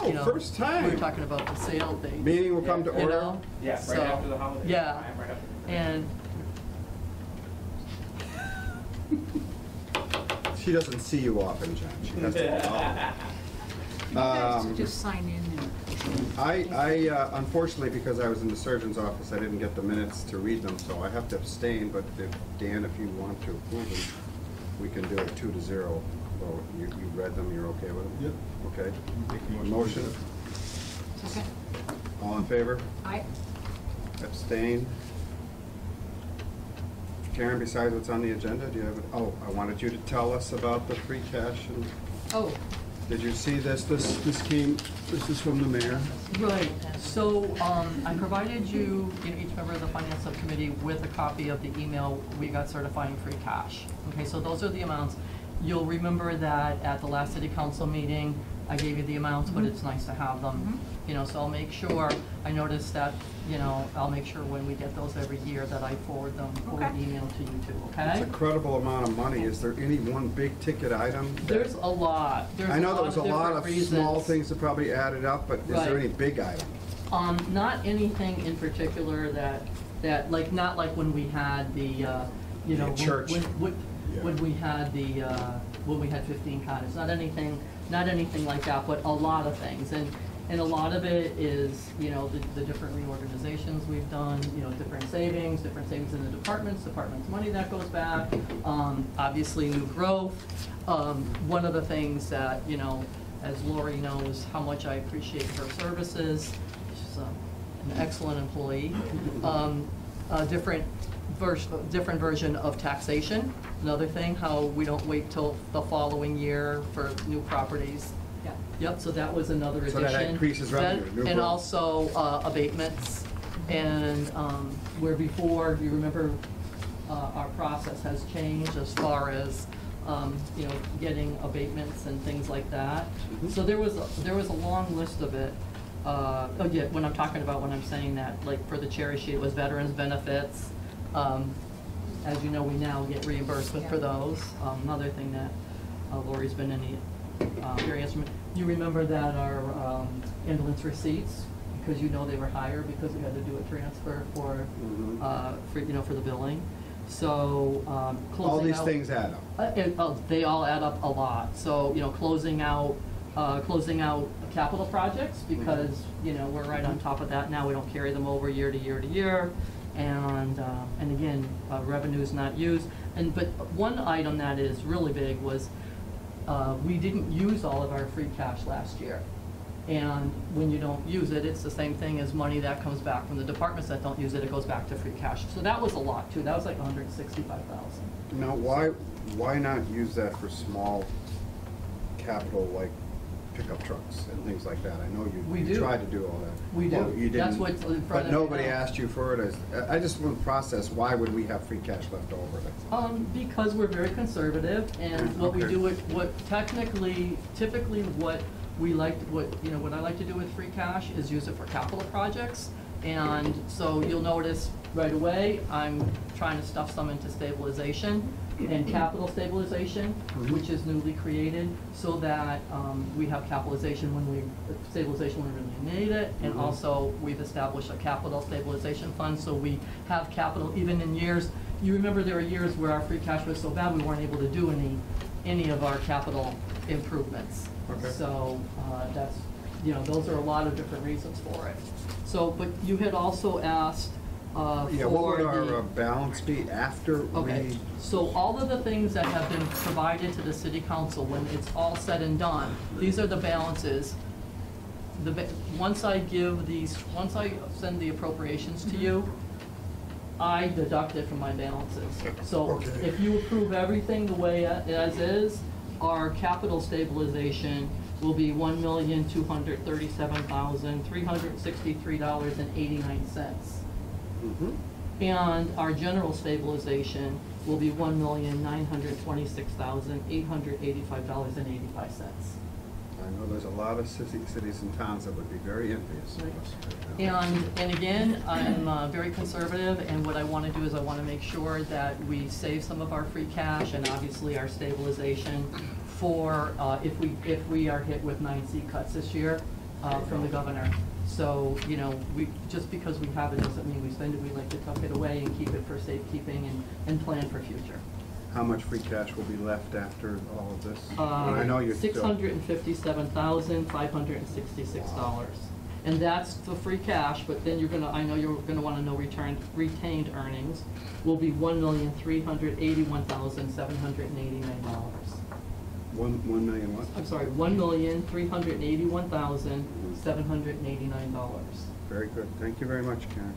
Oh, you know, first time. we were talking about the sale thing. Meeting will come to You order. know? Yeah, right So, after the holiday. yeah. Right after the And She doesn't see you often, John. She has to You guys Um, just sign in and. Unfortunately, because I was in the surgeon's office, I didn't get the minutes to read them, so I have to abstain, but Dan, if you want to approve them, we can do it 2-0. Well, you read them, you're okay with them? Yep. Okay. Make a Motion, Okay. all in favor? I, Abstain. Karen, besides what's on the agenda, do you have, oh, I wanted you to tell us about the free cash and, oh, did you see this? This is from the mayor. right. So I provided you, each member of the finance subcommittee, with a copy of the email we got certifying free cash. Okay, so those are the amounts. You'll remember that at the last city council meeting, I gave you the amounts, but it's nice to have them. So I'll make sure, I noticed that, I'll make sure when we get those every year that I forward them, forward Okay. email to you too, It's okay? a credible amount of money. Is there any one big ticket item? There's a lot. There's I know there was a lot different of small reasons. things that probably added up, but is there Right. any big item? Not anything in particular that like, not like when we had the, The church. when we had the, when we had 15 cottages, not anything like that, but a lot of things. And a lot of it is, the different reorganizations we've done, different savings in the department's money that goes back, obviously new growth. One of the things that, as Lori knows, how much I appreciate her services. She's an excellent employee. A different version of taxation. Another thing, how we don't wait till the following year for new properties. yeah. Yep, so that was another addition. So that increases revenue, new And growth. also abatements. And where before, you remember, our process has changed as far as, getting abatements and things like that. So there was a long list of it. When I'm talking about, when I'm saying that, like for the cherry sheet, it was veterans benefits. As you know, we now get reimbursement for those. Another thing that Lori's been very instrumental. You remember that our ambulance receipts, because they were higher because we had to do a transfer for the billing. So closing All these out- things add up. They all add up a lot. So, closing out capital projects, because, we're right on top of that now. We don't carry them over year to year to year. And again, revenue's not used. But one item that is really big was, we didn't use all of our free cash last year. And when you don't use it, it's the same thing as money that comes back from the departments that don't use it. It goes back to free cash. So that was a lot too. That was like 165,000. Now, why not use that for small capital, like pickup trucks and things like that? I know We you do. tried to do all that. We do. Well, you That's didn't, what's in front but of you nobody now. asked you for it. I just want to process, why would we have free cash left over? That's all. Because we're very conservative, and what we Okay. do with, typically what we like, what I like to do with free cash is use it for capital projects. And so you'll notice right away, I'm trying to stuff some into stabilization and capital stabilization, which is newly created, so that we have stabilization when we really need it. And also, we've established a capital stabilization fund, so we have capital even in years. You remember there were years where our free cash was so bad, we weren't able to do any of our capital improvements. Okay. So that's, those are a lot of different reasons for it. So, but you had also asked Yeah, what for would our the. balance be after Okay, we? so all of the things that have been provided to the city council, when it's all said and done, these are the balances. Once I send the appropriations to you, I deduct it from my balances. So Okay. if you approve everything the way as is, our capital stabilization will be $1,237,363.89. And our general stabilization will be $1,926,885.85. I know there's a lot of cities and towns that would be very envious of us. And again, I'm very conservative, and what I want to do is I want to make sure that we save some of our free cash and obviously our stabilization for if we are hit with 9C cuts this year. from the governor. So, you know, just because we have it doesn't mean we spend it. We like to tuck it away and keep it for safekeeping and plan for future. How much free cash will be left after all of this? I know you're still. $657,566. And that's the free cash, but then I know you're gonna wanna know retained earnings will be $1,381,789. 1 million what? I'm sorry, $1,381,789. Very good. Thank you very much, Karen.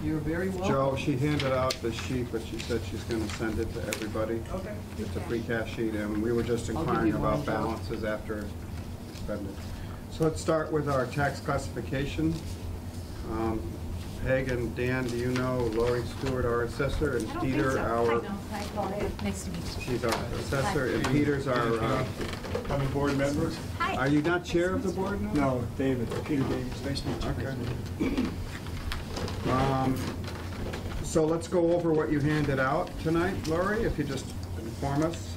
You're very welcome. Joe, she handed out the sheet, but she said she's gonna send it to everybody. Okay. It's a free cash sheet, and we were just I'll give inquiring you one, about Joe. balances after expended. So let's start with our tax classification. Peg and Dan, do you know Lori Stewart, our assessor, and I don't think Peter, so. our... Hi, Gloria. Nice to meet you. She's our assessor, and Hi. Peter's our, I'm a board member. Hi. are you not chair of the board now? No, David, Peter Davis, nice to meet you. Okay. So let's go over what you handed out tonight, Lori, if you just inform us.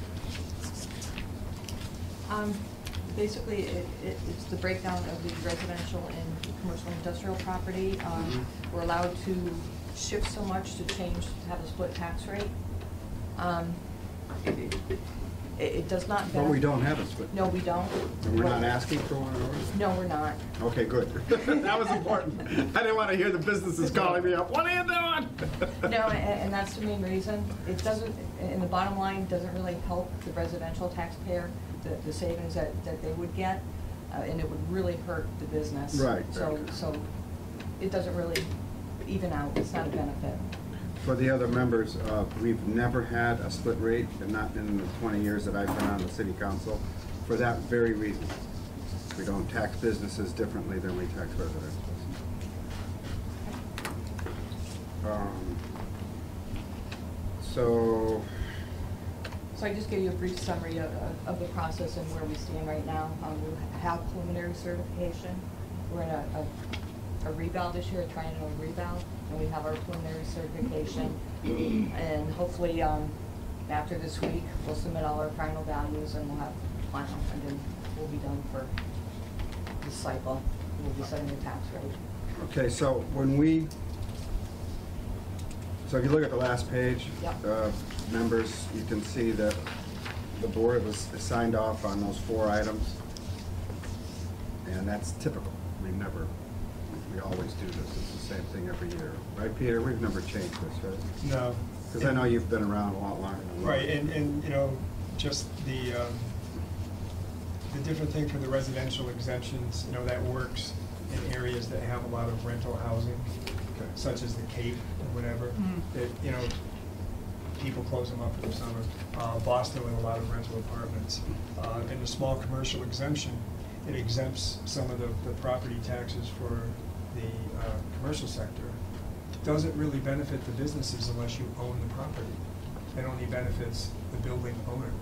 Basically, it's the breakdown of the residential and commercial and industrial property. We're allowed to shift so much to have a split tax rate. It does not benefit. But we don't have a split. No, we don't. And we're not asking for one, are we? No, we're not. Okay, good. That was important. I didn't want to hear the businesses calling me up, what are you doing? No, and that's the main reason. It doesn't, in the bottom line, doesn't really help the residential taxpayer, the savings that they would get, and it would really hurt the business. Right. So it doesn't really even out, it's not a benefit. For the other members, we've never had a split rate, and not in the 20 years that I've been on the city council, for that very reason. We don't tax businesses differently than we tax residents. So I just gave you a brief summary of the process and where we stand right now. We have preliminary certification. We're in a reval this year, a triennial reval, and we have our preliminary certification. And hopefully, after this week, we'll submit all our final values and we'll have final, and then we'll be done for this cycle. We'll be setting the tax rate. okay, so if you look at the last page, Yep. members, you can see that the board was signed off on those 4 items. And that's typical. We always do this. It's the same thing every year. Right, Peter? We've never changed this, right? No. Because I know you've been around a lot longer than we. Right, and, you know, just the different thing for the residential exemptions, you know, that works in areas that have a lot of rental housing, such as the Cape or whatever. That, you know, people close them up for the summer. Boston with a lot of rental apartments. And the small commercial exemption, it exempts some of the property taxes for the commercial sector. Doesn't really benefit the businesses unless you own the property. It only benefits the building owner.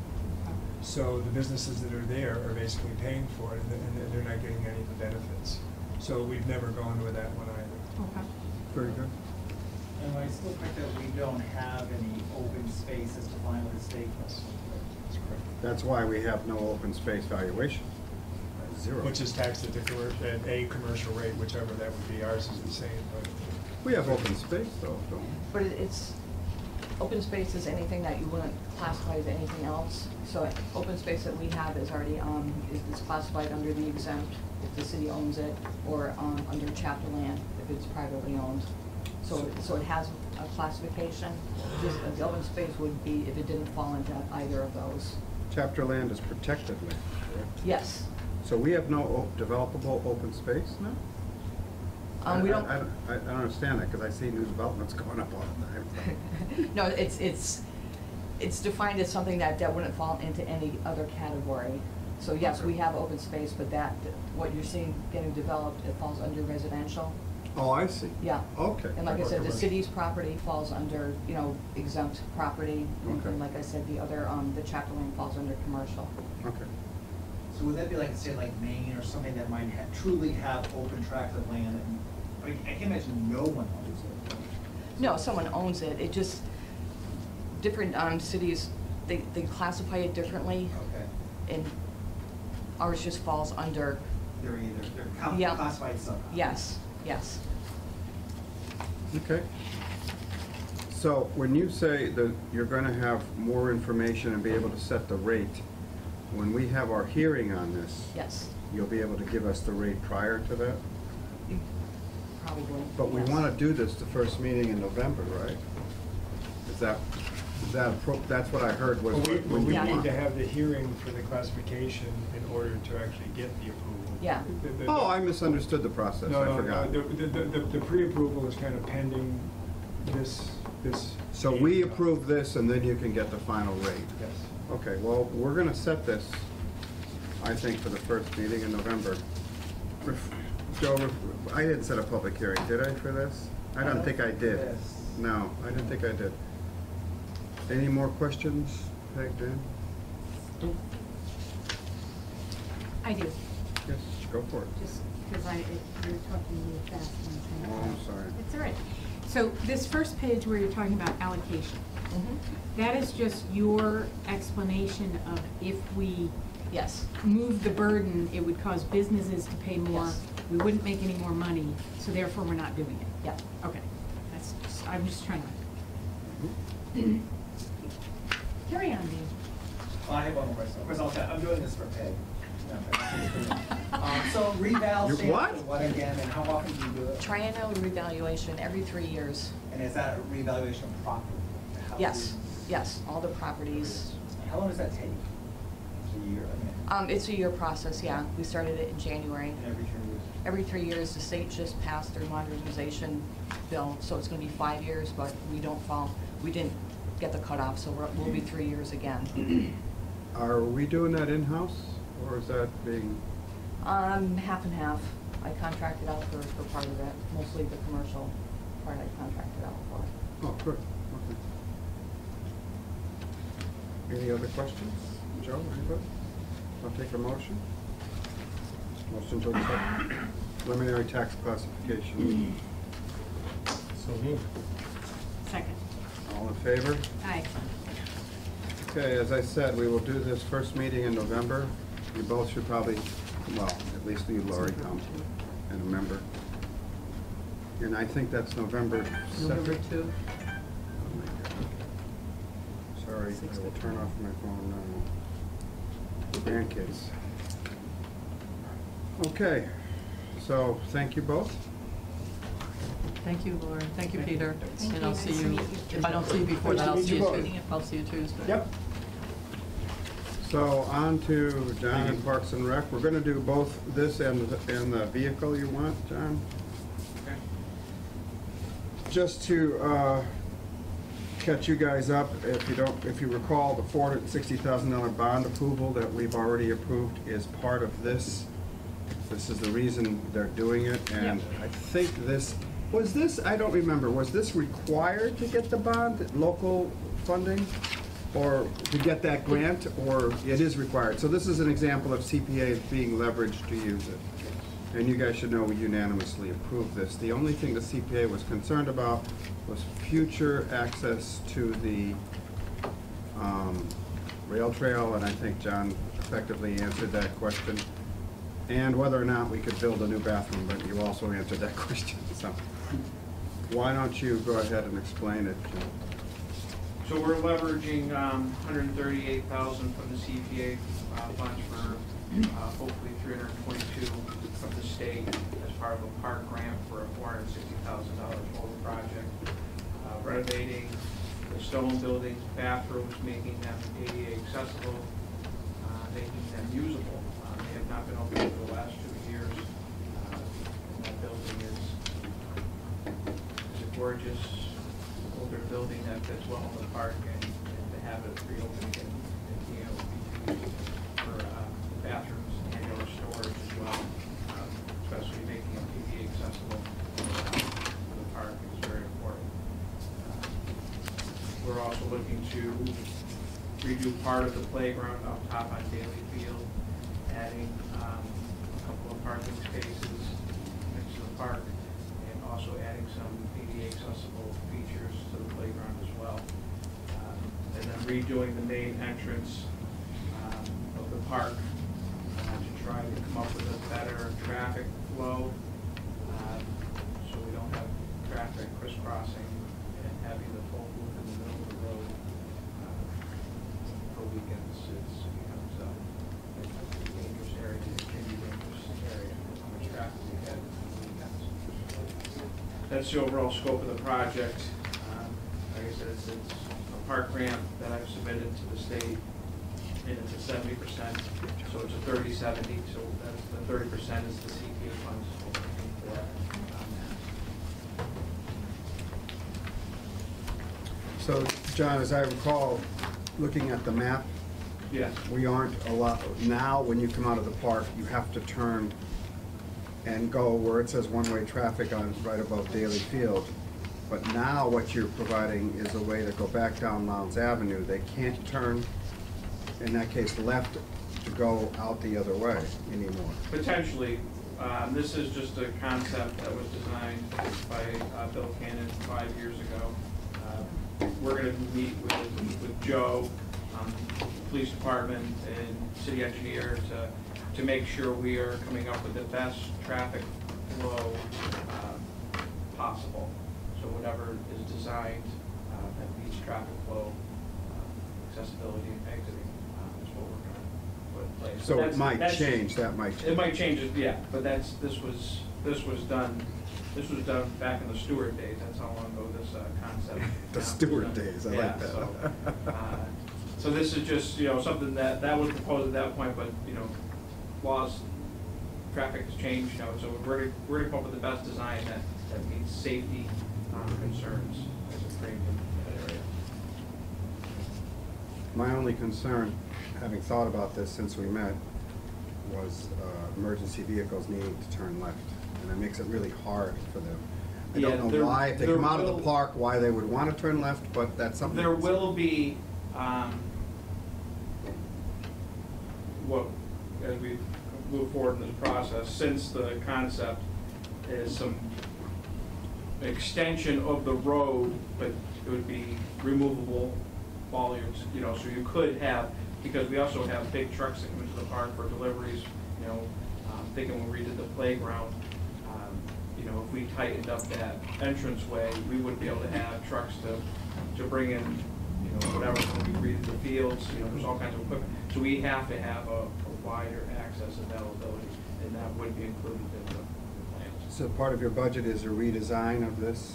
So the businesses that are there are basically paying for it, and they're not getting any of the benefits. So we've never gone with that one either. Okay. Very good. And I still think that we don't have any open space as defined by the state. That's correct. That's why we have no open space valuation. 0. Which is taxed at at a commercial rate, whichever that would be. Ours is the same, but. We have open space though, don't we? But it's, open space is anything that you wouldn't classify as anything else. So open space that we have is already, is classified under the exempt if the city owns it, or under chapter land if it's privately owned. So it has a classification. The open space would be if it didn't fall into either of those. Chapter land is protected land, correct? Yes. So we have no developable open space now? We don't. I don't understand that, because I see new developments going up all the time. No, it's defined as something that wouldn't fall into any other category. So yes, we have open space, but what you're seeing getting developed, it falls under residential. Oh, I see. Yeah. Okay. And like I said, the city's property falls under, you know, exempt property. Okay. And like I said, the other, the chapter land falls under commercial. Okay. So would that be like, say, like Maine or something that might truly have open tract of land? And I can't imagine no one owns it. No, someone owns it. It just, different cities, they classify it differently. Okay. And ours just falls under theory, they're Yeah. classified sub. Yes, yes. Okay. So when you say that you're gonna have more information and be able to set the rate, when we have our hearing on this, Yes, you'll be able to give us the rate prior to that? probably. But we yes. wanna do this the first meeting in November, right? Is that that's what I heard was But what we you need want. to have the hearing for the classification in order to actually get the approval. Yeah. Oh, I misunderstood the process, No, I no, forgot. no, the pre-approval is kind of pending this. So we approve this and then you can get the final rate? Yes. Okay, well, we're gonna set this, I think, for the first meeting in November. Joe, I didn't set a public hearing, did I, for this? I don't think I did. Yes. No, I didn't think I did. Any more questions, Peg, Dan? I do, Yes, go for it. just because you're talking really fast and I'm Oh, trying I'm to. sorry. It's all right. So this first page where you're talking about allocation, Mhm. that is just your explanation of if we Yes, move the burden, it would cause businesses to pay more. Yes. We wouldn't make any more money, so therefore we're not doing it. yeah. Okay, that's just, I'm just trying to. Mhm. Carry on, Dean. Well, I have one more question. Of course, I'm doing this for Peg. So reval You stands what? for what again, and how often do you do it? Triennial revaluation every 3 years. And is that a revaluation of property? The Yes, houses? yes, all the properties. How long does that take? Is it a year? I mean, It's a year process, yeah. We started it in January. and every 2 years? Every 3 years, the state just passed their modernization bill, so it's gonna be 5 years, but we didn't get the cutoff, so we'll be 3 years again. Are we doing that in-house, or is that being, Half and half. I contracted out for part of it, mostly the commercial part I contracted out for. oh, good, okay. Any other questions? Joe, anybody? I'll take a motion. Motion to accept preliminary tax classification. So moved. Second. All in favor? Aye. Okay, as I said, we will do this first meeting in November. You both should probably, well, at least you, Lori, come and a member. And I think that's November 2nd. November 2. Oh my God. Sorry, I will turn off my phone now. Grandkids. Okay, so thank you both. Thank you, Lauren. Thank you, Peter. Thank And you. I'll see Nice to you, meet you. if I don't see you before Nice that, to I'll meet see you you both. Tuesday. I'll see you Tuesday. Yep. So on to John and Parks and Rec. We're gonna do both this and the vehicle you want, John. Okay. Just to catch you guys up, if you recall, the $460,000 bond approval that we've already approved is part of this. This is the reason they're doing it, and Yep. I think I don't remember, was this required to get the bond, local funding? Or to get that grant, or it is required? So this is an example of CPA being leveraged to use it. And you guys should know we unanimously approved this. The only thing the CPA was concerned about was future access to the rail trail, and I think John effectively answered that question. And whether or not we could build a new bathroom, but you also answered that question, so. Why don't you go ahead and explain it, Jim? So we're leveraging $138,000 from the CPA funds for hopefully $322 from the state as part of a park grant for a $460,000 total project. Renovating the stone buildings, bathrooms, making them ADA accessible, making them usable. They have not been open for the last 2 years. And that building is a gorgeous older building that fits well in the park, and to have it reopened and be able to be used for bathrooms and or storage as well, especially making it ADA accessible to the park is very important. We're also looking to redo part of the playground up top on Daly Field, adding a couple of parking spaces next to the park, and also adding some ADA accessible features to the playground as well. And then redoing the main entrance of the park to try to come up with a better traffic flow, so we don't have traffic crisscrossing and having the toll booth in the middle of the road. For weekends, it becomes a dangerous area, it can be a dangerous area, how much traffic we have on weekends. That's the overall scope of the project. Like I said, it's a park grant that I've submitted to the state, and it's a 70%, so it's a 30-70, so that's the 30% is the CPA funds for that. So, John, as I recall, looking at the map, Yes. we aren't allowed, now when you come out of the park, you have to turn and go where it says one-way traffic on, right above Daly Field. But now what you're providing is a way to go back down Lowndes Avenue. They can't turn, in that case, left to go out the other way anymore. Potentially. This is just a concept that was designed by Bill Cannon 5 years ago. We're going to meet with Joe, police department, and city engineer to make sure we are coming up with the best traffic flow possible. So whatever is designed that meets traffic flow, accessibility, and exiting is what we're going to put in place. So it might change, that might change. It might change it, yeah, but this was done back in the Stewart days. That's how long ago this concept. The Stewart days, I like that. So this is just, something that was proposed at that point, but, laws, traffic has changed, so we're gonna come up with the best design that meets safety concerns as a frame in that area. My only concern, having thought about this since we met, was emergency vehicles needing to turn left. And it makes it really hard for them. I don't know why, if they come out of the park, why they would want to turn left, but that's something. There will be, as we move forward in this process, since the concept is some extension of the road, but it would be removable volumes, so you could have, because we also have big trucks that come into the park for deliveries, thinking when we redid the playground, if we tightened up that entranceway, we wouldn't be able to have trucks to bring in, whatever, when we redid the fields, there's all kinds of equipment. So we have to have a wider access availability, and that would be included in the plans. So part of your budget is a redesign of this?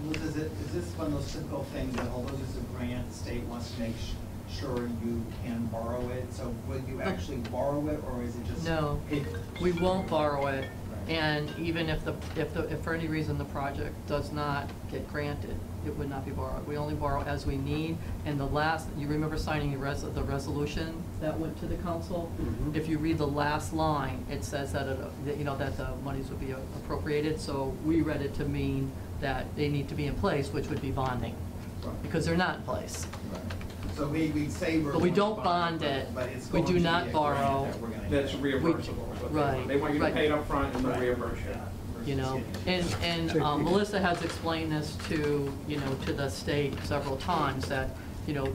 Liz, is this one of those typical things that although this is a grant, the state wants to make sure you can borrow it? So will you actually borrow it, or is it just? No, we won't borrow it. And even if for any reason the project does not get granted, it would not be borrowed. We only borrow as we need. And you remember signing the resolution that went to the council? Mm-hmm. If you read the last line, it says that that the monies would be appropriated. So we read it to mean that they need to be in place, which would be bonding, because they're not in place. Right. So we'd say we're. But we going to don't bond it. but it's We going do to not be a borrow. grant that we're gonna That's get. reimbursable. Right, They want you to right. pay it up front and they'll Right. reimburse you. And Melissa has explained this to the state several times, that,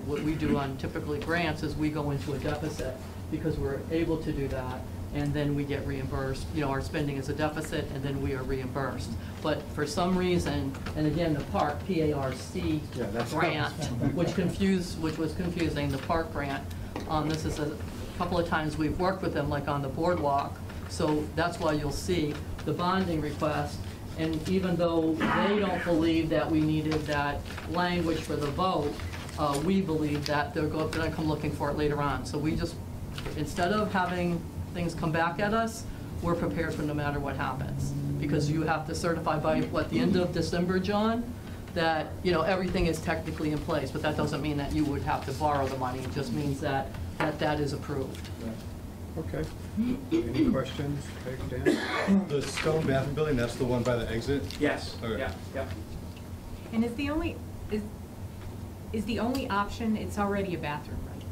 what we do on typically grants is we go into a deficit because we're able to do that, and then we get reimbursed. Our spending is a deficit, and then we are reimbursed. But for some reason, and again, the park, PARC Yeah, that's- grant, which was confusing, the park grant, this is a couple of times we've worked with them, like on the boardwalk, so that's why you'll see the bonding request. And even though they don't believe that we needed that language for the vote, we believe that they're gonna come looking for it later on. So we just, instead of having things come back at us, we're prepared for no matter what happens. Because you have to certify by, the end of December, John, that, everything is technically in place, but that doesn't mean that you would have to borrow the money. It just means that is approved. Okay. Any questions? Peg, Dan? The stone bathroom building, that's the one by the exit? Yes, Okay. yeah. And is the only option, it's already a bathroom, right?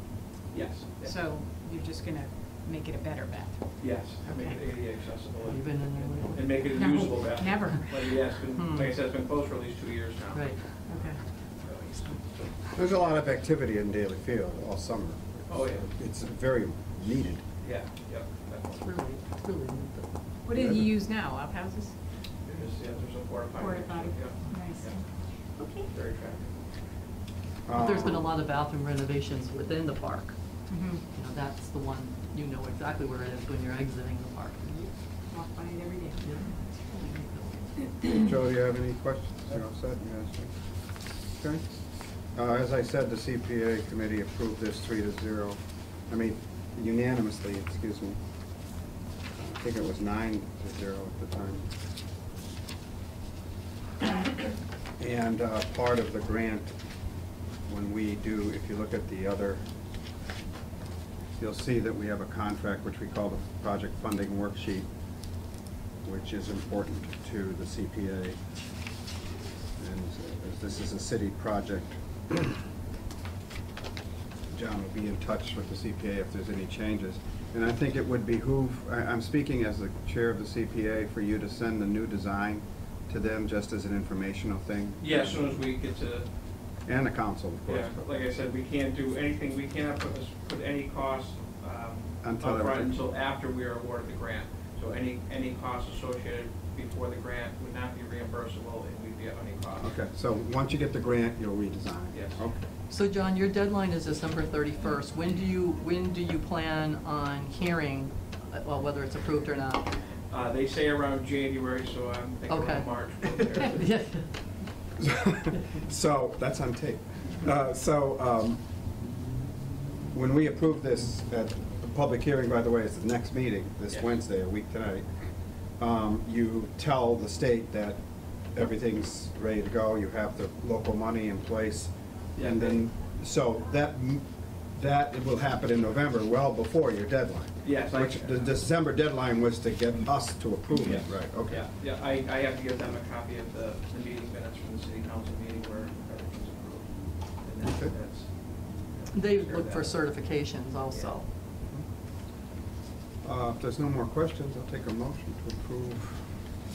Yes. So you're just gonna make it a better bathroom? Yes, make it Okay. ADA accessible. Have you been in there lately? And make it a No, usable bathroom. never. But yeah, like I said, it's been closed for at least 2 years now. Right. Okay. There's a lot of activity in Daly Field all summer. Oh, yeah. It's very needed. Yeah, yep. It's really neat. What do you use now, outhouses? There's a porta potty. Porta potty. Yeah. Nice. Yeah. Okay. Very attractive. But there's been a lot of bathroom renovations within the park. Mhm. You know, that's the one, you know exactly where it is when you're exiting the park. Walk by it every day. Joe, do you have any questions? You're all set? You guys okay? As I said, the CPA committee approved this 3-0. I mean, unanimously, excuse me. I think it was 9-0 at the time. And part of the grant, when we do, if you look at the other, you'll see that we have a contract which we call the project funding worksheet, which is important to the CPA. And as this is a city project, John will be in touch with the CPA if there's any changes. And I think it would behoove, I'm speaking as the chair of the CPA, for you to send the new design to them just as an informational thing. Yeah, as soon as we get to, And the council, of course. yeah, like I said, we can't do anything, we cannot put any costs Until upfront everything- until after we are awarded the grant. So any costs associated before the grant would not be reimbursable, and we'd be at any cost. Okay, so once you get the grant, you'll redesign. Yes. Okay. So John, your deadline is December 31st. When do you plan on hearing, well, whether it's approved or not? They say around January, so I'm thinking Okay. around March. Yeah. So, that's on tape. When we approve this at the public hearing, by the way, it's the next meeting, this Yes. Wednesday, a week tonight, you tell the state that everything's ready to go, you have the local money in place, Yeah. and then, so that it will happen in November, well before your deadline. Yes, Which, the December deadline was to get us to approve it, Yes. right, okay. Yeah, I have to give them a copy of the meeting minutes from the city council meeting where everything's approved. And Okay. that's. They look for certifications also. If there's no more questions, I'll take a motion to approve.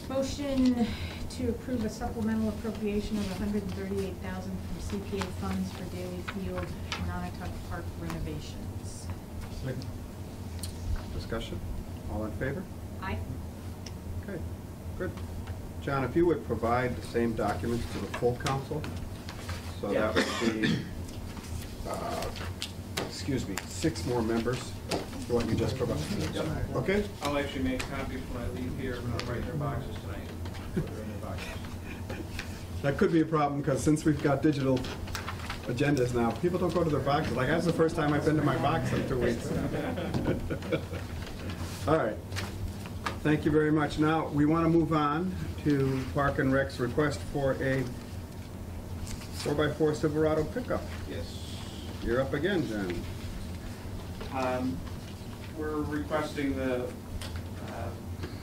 Motion to approve a supplemental appropriation of $138,000 from CPA funds for Daly Field Nonotuck Park renovations. Discussion? All in favor? Aye. Okay, good. John, if you would provide the same documents to the full council, so that would be, excuse me, 6 more members, to what you just provided. Yep. Okay? I'll actually make copies when I leave here, and I'll write in their boxes tonight. Put them in their boxes. That could be a problem, because since we've got digital agendas now, people don't go to their boxes. Like, that's the first time I've been to my box in 2 weeks. All right. Thank you very much. Now, we want to move on to Park and Rec's request for a 4x4 Silverado pickup. Yes. You're up again, John. We're requesting the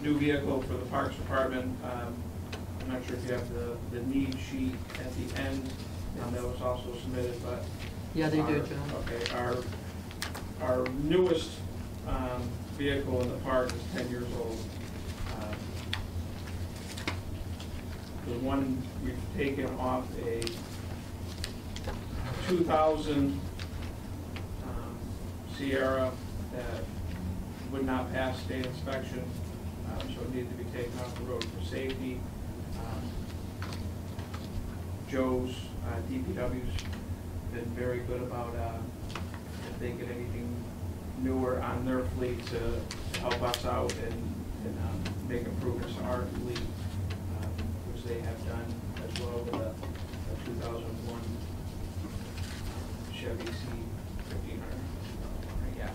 new vehicle for the Parks Department. I'm not sure if you have the need sheet at the end, that was also submitted, but. Yeah, they do, our- John. Okay, our newest vehicle in the park is 10 years old. The one we've taken off a 2000 Sierra that would not pass state inspection, so it needed to be taken off the road for safety. Joe's DPW's been very good about if they get anything newer on their fleet to help us out and make improvements to our fleet, which they have done as well with a 2001 Chevy C1500. Yeah.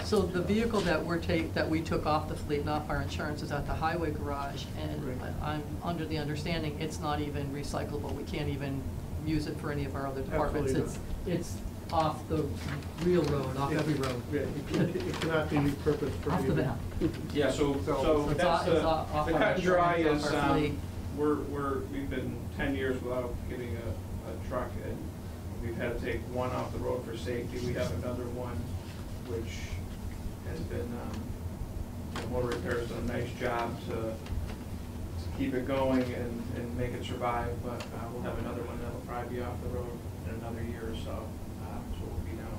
So the vehicle that we took off the fleet and off our insurance is at the highway garage, and Right. I'm under the understanding it's not even recyclable. We can't even use it for any of our other departments. Absolutely It's off the real road, off every road. Yeah, it cannot be repurposed for. Off the anything. map. Yeah, so it's that's off- it's off the our cut and dry insurance, is, off our fleet. we've been 10 years without getting a truck, and we've had to take one off the road for safety. We have another one which has been, Motor Repair's done a nice job to keep it going and make it survive, but we'll have another one that'll probably be off the road in another year or so. So we'll be down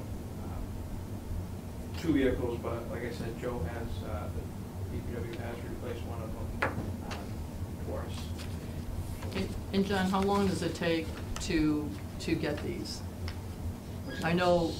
2 vehicles, but like I said, Joe has, the DPW has replaced one of them for us. And John, how long does it take to get these? I know,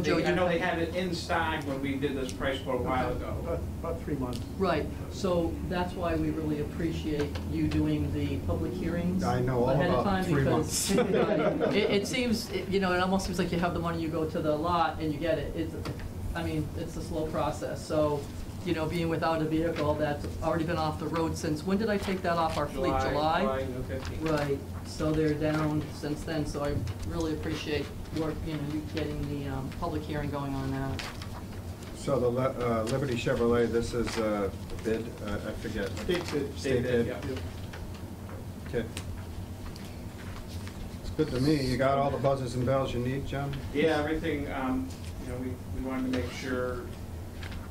Joe. I know they had it in stock when we did this price quote a while ago. About 3 months. Right, so that's why we really appreciate you doing the public hearings I know all ahead of about time 3 because months. it seems, it almost seems like you have the money, you go to the lot and you get it. It's a slow process, so, being without a vehicle that's already been off the road since, when did I take that off our fleet? July? 15th. Right, so they're down since then, so I really appreciate you getting the public hearing going on that. So the Liberty Chevrolet, this is a bid, I forget. State bid. State bid. Yeah. Okay. It's good to me. You got all the buzzers and bells you need, John? Yeah, everything, we wanted to make sure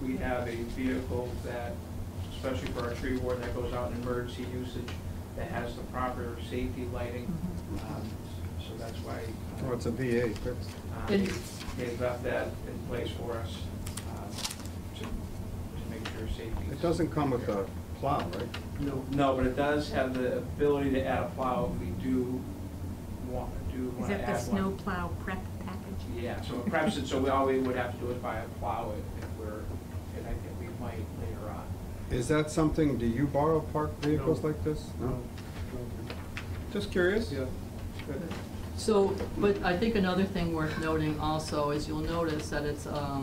we have a vehicle that, especially for our tree ward that goes out in emergency usage, that has the proper safety lighting. So that's why. Oh, it's a V8. They left that in place for us, to make sure safety. It doesn't come with a plow, right? No. No, but it does have the ability to add a plow if we do want Is to add one. that the snow plow prep package? Yeah, so it preps it, so all we would have to do is buy a plow if and I think we might later on. Is that something, do you borrow parked vehicles No. like this? No. Just curious? Yeah. Good. So, but I think another thing worth noting also is you'll notice that it's a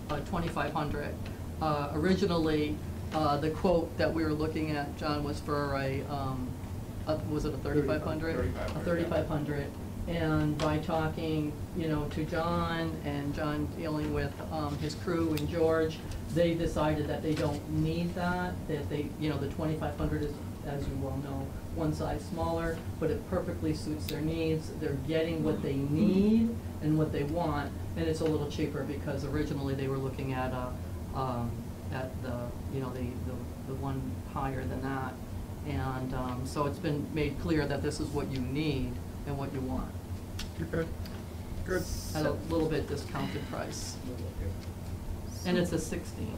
2,500. Originally, the quote that we were looking at, John, was for was it a 3,500? 3,500, A 3,500. And by talking, to John and John dealing with his crew and George, they decided that they don't need that the 2,500 is, as you well know, one size smaller, but it perfectly suits their needs. They're getting what they need and what they want, and it's a little cheaper because originally they were looking at the one higher than that. And so it's been made clear that this is what you need and what you want Okay, good. at a little bit discounted price. And it's a 16.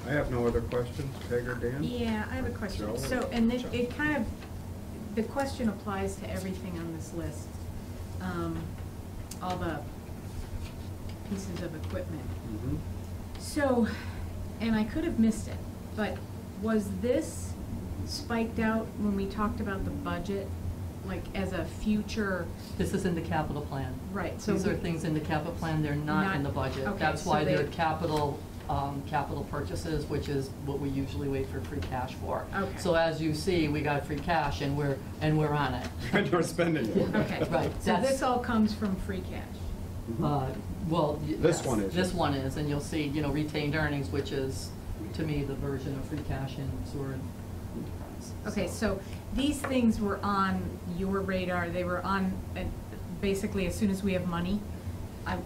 I have no other questions. Peg or Dan? Yeah, I have a question. Joe? So, and it kind of, the question applies to everything on this list. All the pieces of equipment. Mhm. So, and I could have missed it, but was this spiked out when we talked about the budget, like as a future? This is in the capital plan. Right, so These are things in the capital plan, they're not in the budget. Okay, That's so why they're they- capital purchases, which is what we usually wait for free cash for. Okay. So as you see, we got free cash and we're on it. And you're spending it. Okay. Right, So that's- this all comes from free cash? Well, This yes, one is. This one is, and you'll see, retained earnings, which is, to me, the version of free cash in sewer and enterprise. Okay, so these things were on your radar, they were on, basically, as soon as we have money,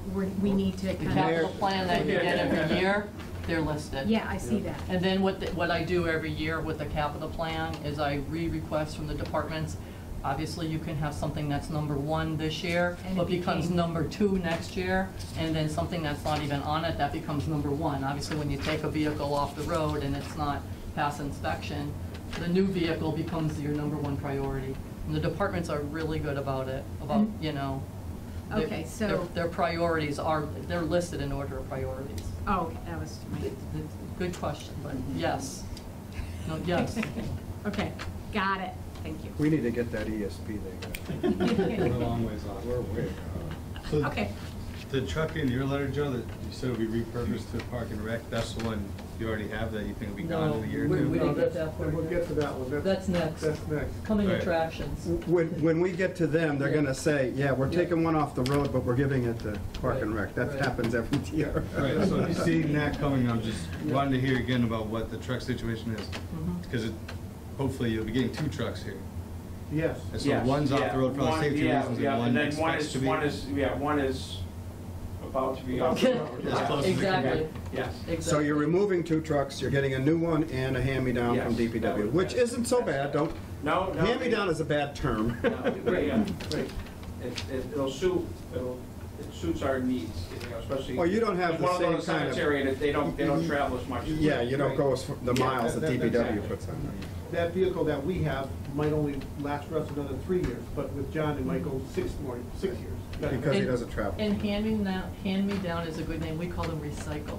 we need to The kind of. capital plan that you get every year, they're listed. Yeah, I see that. And then what I do every year with the capital plan is I re-request from the departments. Obviously, you can have something that's number 1 this year, And but it becomes became- number 2 next year, and then something that's not even on it, that becomes number 1. Obviously, when you take a vehicle off the road and it's not past inspection, the new vehicle becomes your number 1 priority. And the departments are really good about it, about, Mm. their- Okay, so- their priorities they're listed in order of priorities. Oh, okay, that was my, Good question, but yes. No, yes. okay, got it, thank you. We need to get that ESP they got. We're a long ways off. We're way So Okay, the truck in your letter, Joe, that you said will be repurposed to Park and Rec, that's the one you already have that you think will be gone in a year or No, two? we didn't get that's- that far We'll yet. get to that one. That's next. That's next. Coming Right. attractions. When we get to them, they're gonna say, yeah, we're Yeah. taking one off the road, but we're giving it to Park and Rec. That Right. happens every year. Right, so if you see that coming, I'm just wanting to hear again about what the truck situation is. Mhm. Because hopefully you'll be getting 2 trucks here. Yes. And so one's off the road for One- safety yeah, reasons yeah, and one then expects to be. one is About to be About out. to be out. As close as it can Exactly. Yes. Exactly. So you're removing 2 trucks, you're getting a new one and a hand-me-down from Yes, that DPW, was- which isn't so bad, don't, No, no. hand-me-down is a bad term. No, they, Great. It suits our needs, you know, especially. Well, you don't have it's the one same those kind of- cemetery that they don't travel as much. Yeah, you don't go as the Yeah, miles that DPW exactly. puts on there. That vehicle that we have might only last for us another 3 years, but with John, it might go 6 years. Because he doesn't travel. And hand-me-down is a good name, we call them recycle.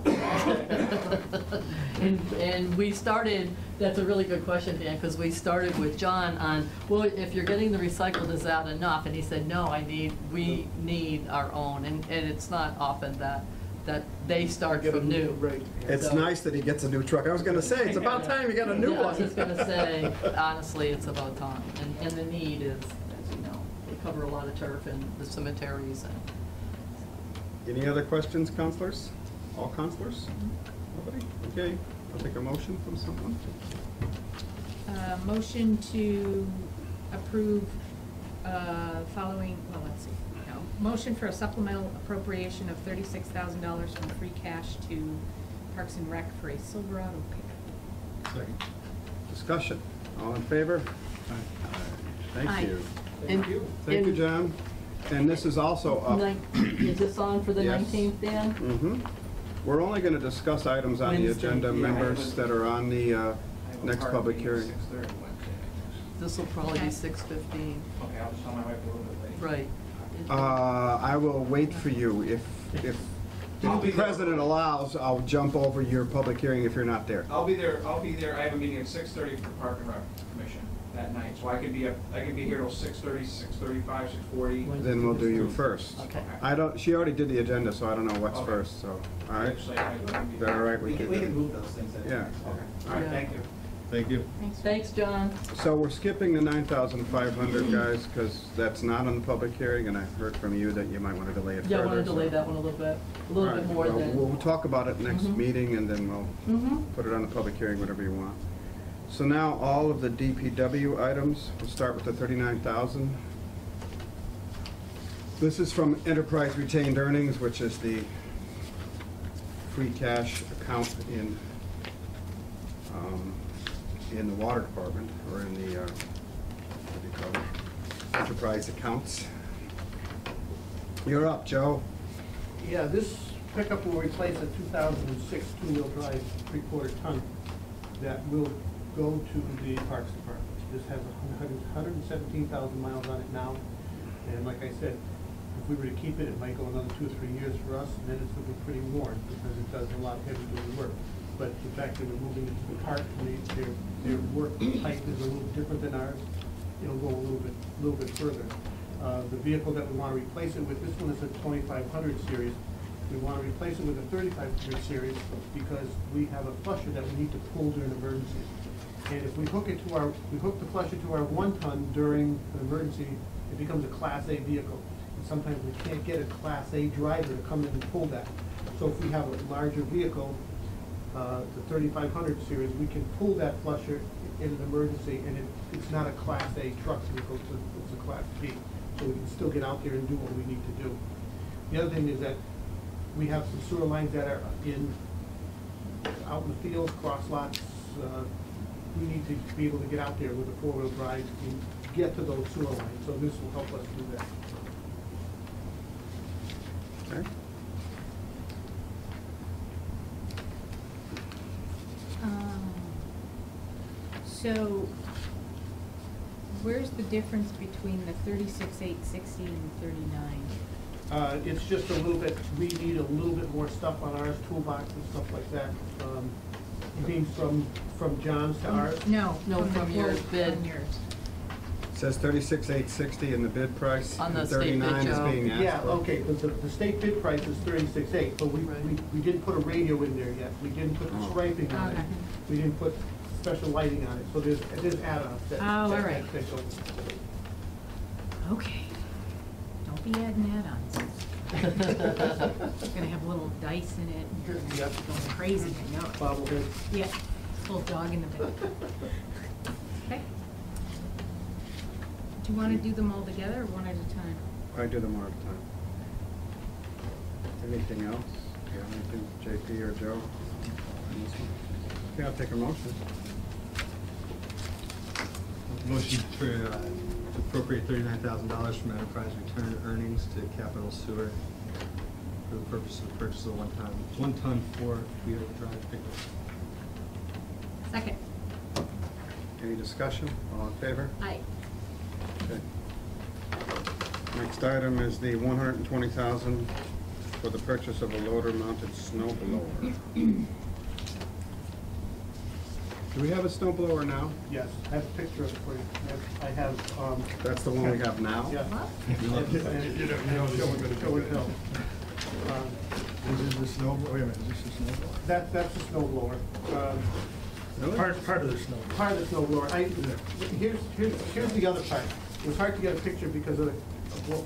And we started, that's a really good question, Dan, because we started with John on, well, if you're getting the recycled, is that enough? And he said, no, we need our own, and it's not often that they start Get a from new. Right. It's So- nice that he gets a new truck. I was gonna say, it's about time you got a new Yeah, I was one. just gonna say, honestly, it's about time, and the need is, as you know, we cover a lot of turf in the cemeteries and. Any other questions, counselors? All counselors? Nobody? Okay, I'll take a motion from someone. Motion to approve, following, well, let's see, no. Motion for a supplemental appropriation of $36,000 from free cash to Parks and Rec for a Silverado pickup. Second. Discussion. All in favor? Thank Aye. you. And- Thank you, and- John. And this is also up. Is this on for the Yes. 19th, Dan? Mm-hmm. We're only gonna discuss items on the Wednesday. agenda, Yeah, members that are on the I have a next hard public meeting at hearing. 6:30 Wednesday. This will probably Okay. be 6:15, Okay, I'll just tell my wife a little bit later. right. I will wait for you. If I'll be the there. president allows, I'll jump over your public hearing if you're not there. I'll be there, I have a meeting at 6:30 for Park and Rec Commission that night, so I could be here till 6:30, 6:35, 6:40. Then we'll do you first. Okay. She already did the agenda, so I don't know what's Okay. first, so, all right? Actually, I might be Is that all right? We can do- move those things. at the Yeah. next one. Okay, all right, Yeah. thank you. Thank you. Thanks, John. So we're skipping the 9,500, guys, because that's not on the public hearing, and I heard from you that you might want to delay it further. Yeah, I want to so- delay that one a little bit All right, more well, than. We'll talk about it next Mhm. meeting, and then we'll Mhm. put it on the public hearing, whatever you want. So now, all of the DPW items, we'll start with the 39,000. This is from enterprise retained earnings, which is the free cash account in the water department, or in the, what do you call it, enterprise accounts. You're up, Joe. Yeah, this pickup will replace a 2006 two-wheel drive, 3/4 ton that will go to the Parks Department. This has 117,000 miles on it now, and like I said, if we were to keep it, it might go another 2 or 3 years for us, and then it's going to be pretty worn, because it does a lot of heavy-duty work. But the fact that we're moving it to the park, and their work type is a little different than ours, it'll go a little bit further. The vehicle that we want to replace it with, this one is a 2500 series. We want to replace it with a 3500 series because we have a flusher that we need to pull during emergencies. And if we hook the flusher to our 1 ton during an emergency, it becomes a Class A vehicle. And sometimes we can't get a Class A driver to come in and pull that. So if we have a larger vehicle, the 3500 series, we can pull that flusher in an emergency, and it's not a Class A truck vehicle, it's a Class B. So we can still get out there and do what we need to do. The other thing is that we have some sewer lines that are out in the fields, cross lots. We need to be able to get out there with a 4-wheel drive and get to those sewer lines, so this will help us do that. Okay. So, where's the difference between the 36,860 and the 39? It's just a little bit, we need a little bit more stuff on ours, toolbox and stuff like that. You mean from John's to ours? No. No, the from your quote bid. on yours. It says 36,860 in the bid price. On the and state bid, 39 is Joe. being asked Yeah, for. okay, but the state bid price is 36.8, but we didn't put a radio in there yet. We didn't put the Oh. striping on it. Okay. We didn't put special lighting on it, so there's add-ons that. Oh, all that right. go. Okay. Don't be adding add-ons. It's gonna have little dice in it, and it's Yep. going crazy, I know it. Bobblehead. Yeah, little dog in the back. Okay. Do you wanna do them all together or one at a time? I do them all the Anything else? You have anything, JP or Joe? on this one? Okay, I'll take a motion. Motion to appropriate $39,000 from enterprise return earnings to capital sewer for the purpose of purchase of one ton 4-wheel drive pickup. Second. Any discussion? All in favor? Aye. Okay. Next item is the $120,000 for the purchase of a loader-mounted snow blower. Do we have a snow blower now? Yes, I have a picture of it for you. I have, That's the one we have now? yeah. You don't Show and tell. Is this the snow, wait a minute, is this the snow blower? That's the snow blower. Really? Part of the snow. Part of the snow blower. Here's the other part. It was hard to get a picture because of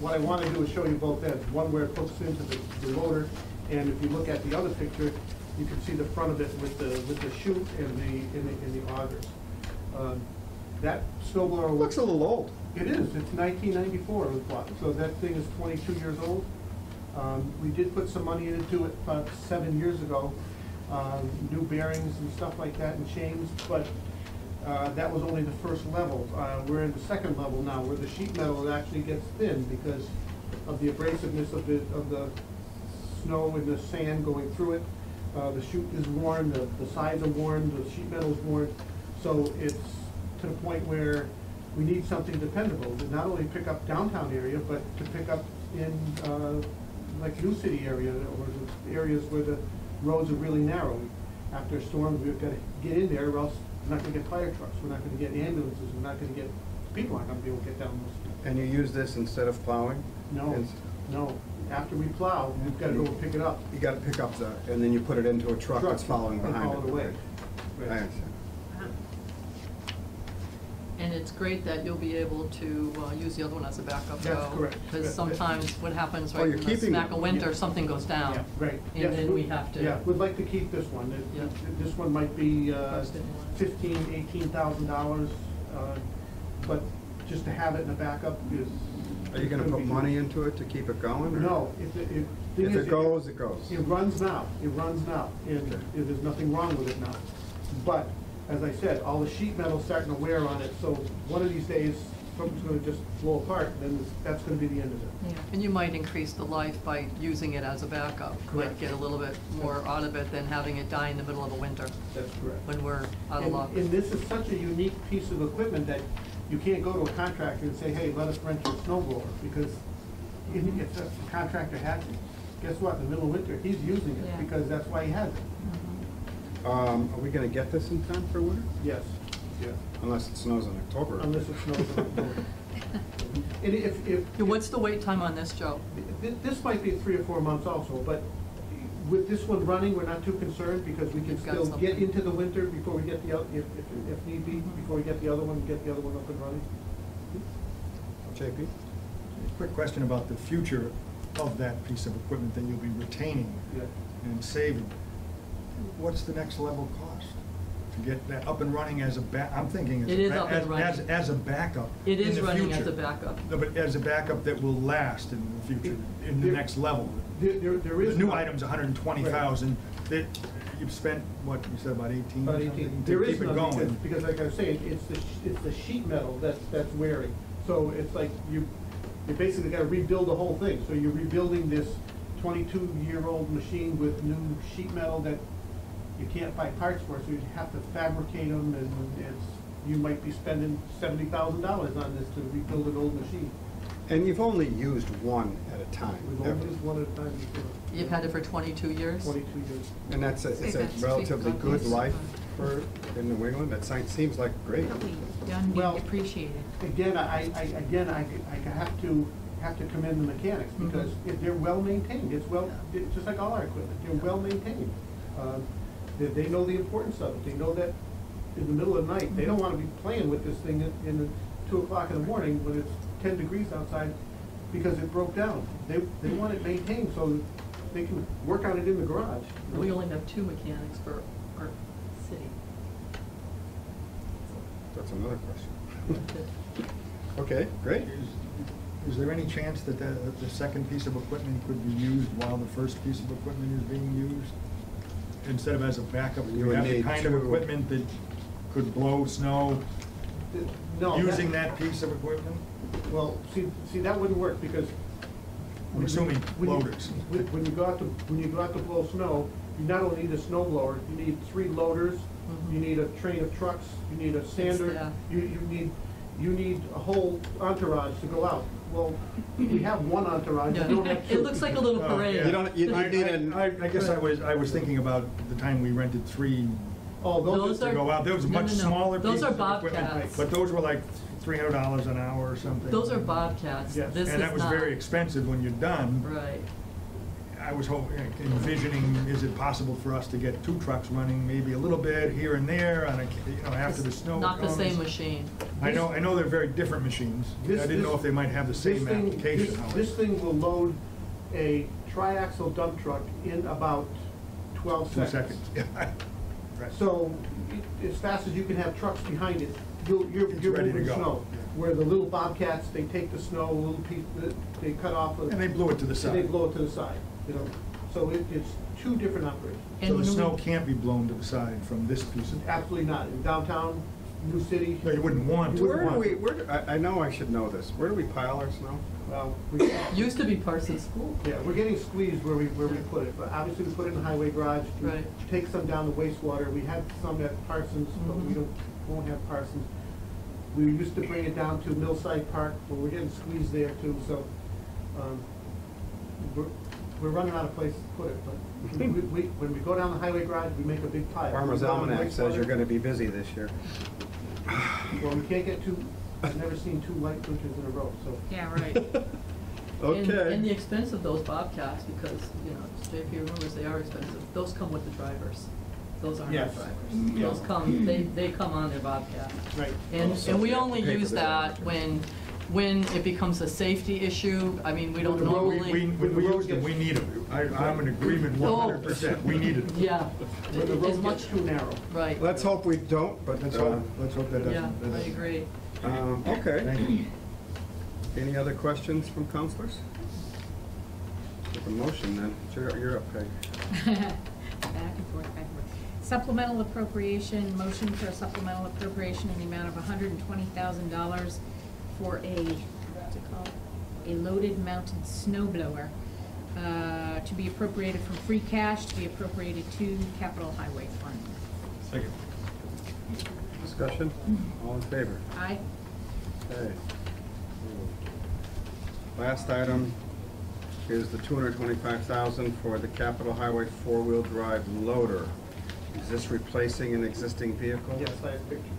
what I want to do is show you both ends. One where it hooks into the loader, and if you look at the other picture, you can see the front of it with the chute and the augers. That snow blower Looks a little old. It is. It's 1994 it was bought, so that thing is 22 years old. We did put some money into it about 7 years ago, new bearings and stuff like that and chains, but that was only the first level. We're in the second level now, where the sheet metal actually gets thin because of the abrasiveness of the snow and the sand going through it. The chute is worn, the sides are worn, the sheet metal is worn, so it's to the point where we need something dependable to not only pick up downtown area, but to pick up in like New City area or the areas where the roads are really narrow. After storms, we've got to get in there, or else we're not going to get fire trucks, we're not going to get ambulances, we're not going to get, people aren't going to be able to get down those. And you use this instead of plowing? No, no. After we plow, we've got to go and pick it up. You gotta pick up and then you put it into a truck that's following and behind it. haul it away. I understand. And it's great that you'll be able to use the other one as a backup, That's though. correct. Because sometimes what happens, Oh, right, you're in the keeping smack it. of winter, Yeah. something goes down. Yeah, right. And Yes, then we have to. Yeah, we'd like to keep this one. Yeah. This one might be Cost it more. $18,000, but just to have it in a backup is. Are you gonna could put be- money into it to keep it going? or- No, thing If is, it goes, it goes. It runs now, and Okay. there's nothing wrong with it now. But, as I said, all the sheet metal's starting to wear on it, so one of these days, something's gonna just blow apart, then that's gonna be the end of it. Yeah. And you might increase the life by using it as a backup. Might Correct. get a little bit more out of it than having it die in the middle of a winter That's correct. when we're out of And- luck. And this is such a unique piece of equipment that you can't go to a contractor and say, hey, let us rent your snow blower, because if the contractor has it, guess what, in the middle of winter, he's using Yeah. it, because that's why he has it. Are we gonna get this in time for winter? Yes, yeah, Unless it snows in October. unless it snows in October. And if. Yeah, what's the wait time on this, Joe? This might be 3 or 4 months also, but with this one running, we're not too concerned because we can You've got still get something. into the winter before we get the, if need be, before we get the other one up and running. JP? Quick question about the future of that piece of equipment that you'll be retaining Yeah. and saving. What's the next level cost to get that up and running as a I'm thinking as It a is up and running. as a backup It in is the running as future. a backup. No, but as a backup that will last in the future, in the There- next level. There is. The new not- item's 120,000, that you've spent, what, you said about 18 or About something? 18. To There is keep it none going. because like I was saying, it's the sheet metal that's wearing. So it's like you basically gotta rebuild the whole thing. So you're rebuilding this 22-year-old machine with new sheet metal that you can't buy parts for, so you have to fabricate them, and you might be spending $70,000 on this to rebuild an old machine. And you've only used one at a time, We've ever. only used one at a time before, You've had it for 22 years? 22 years. And it's Say a that's relatively big good copies. life for, in New England. That seems like great. Probably done Well- being appreciated. Again, I have to commend the mechanics, because they're well maintained, it's just like all our equipment, they're well maintained. They know the importance of it, they know that in the middle of the night, they don't wanna be playing with this thing in the 2 o'clock in the morning when it's 10 degrees outside, because it broke down. They want it maintained so they can work on it in the garage. We only have 2 mechanics for our city. That's another question. Okay, great. Is there any chance that the second piece of equipment could be used while the first piece of equipment is being used? Instead of as a backup, You you would have the need kind of two. equipment that could blow snow No. using that piece of equipment? Well, see, that wouldn't work because. I'm assuming when you- loaders. When you go out to blow snow, you not only need a snow blower, you need 3 loaders, you need a train of trucks, you need a sander, yeah. you need a whole entourage to go out. Well, we have one entourage, Yeah. we don't have 2. It looks like a little Oh, parade. yeah. You don't- you need an- I guess I was thinking about the time we rented 3 Oh, Those to are- go out. There was no, much no, no. smaller Those pieces are of equipment. Bobcats. But those were like $300 an hour or something. Those are Bobcats. Yes. This is And that was not. very expensive when you're done. Right. I was envisioning, is it possible for us to get 2 trucks running, maybe a little bit here and there on after the snow Not the comes? same machine. I know they're very different machines. I didn't know if they might have the same application. This thing will load a triaxle dump truck in about 12 2 seconds. seconds. Right. So, as fast as you can have trucks behind it, you're It's ready to moving go. snow. Yeah. Where the little Bobcats, they take the snow, a little piece, they cut off. And they blew it to the And they side. blow it to the side, you know. So it's 2 different operations. So And the when snow we- can't be blown to the side from this piece of... Absolutely not. In downtown, New City. No, you wouldn't want to. You Where wouldn't do want we, I know I should know this. Where do we pile our snow? Well, Used to be Parsons School. yeah, we're getting squeezed where we put it, but obviously we put it in the highway garage. We Right. Take some down the wastewater. We had some at Parsons, but we Mhm. won't have Parsons. We used to bring it down to Millside Park, but we're getting squeezed there too, so, we're running out of places to put it, but when we go down the highway garage, we make a big pile. Farmer's We go in Almanac says wastewater. you're gonna be busy this year. Well, we can't get I've never seen 2 light winters in a row, so. Yeah, right. And the Okay. expense of those Bobcats, because, you know, as JP remembers, they are expensive, those come with the drivers. Those aren't our Yes. drivers. Yeah. Those come, they come on their Bobcat. Right. And we only Pay for use the that when it becomes a safety issue. I mean, we don't When the road- normally. When we used them, we need them. I'm in agreement Oh. 100%. We needed them. Yeah. When the As road much, gets too narrow. right. Let's hope we don't, but, Let's hope that doesn't. Yeah, that I doesn't. agree. Okay. Thank you. Any other questions from counselors? With a motion then, you're up, Peg. Back and forth, back and forth. Supplemental appropriation, motion for a supplemental appropriation in the amount of $120,000 for what's it called? A loaded mounted snow blower, to be appropriated from free cash, to be appropriated to capital highway fund. Second. Discussion? All in favor? Aye? Okay. Last item is the $225,000 for the Capital Highway 4-wheel drive loader. Is this replacing an existing vehicle? Yes, I have pictures.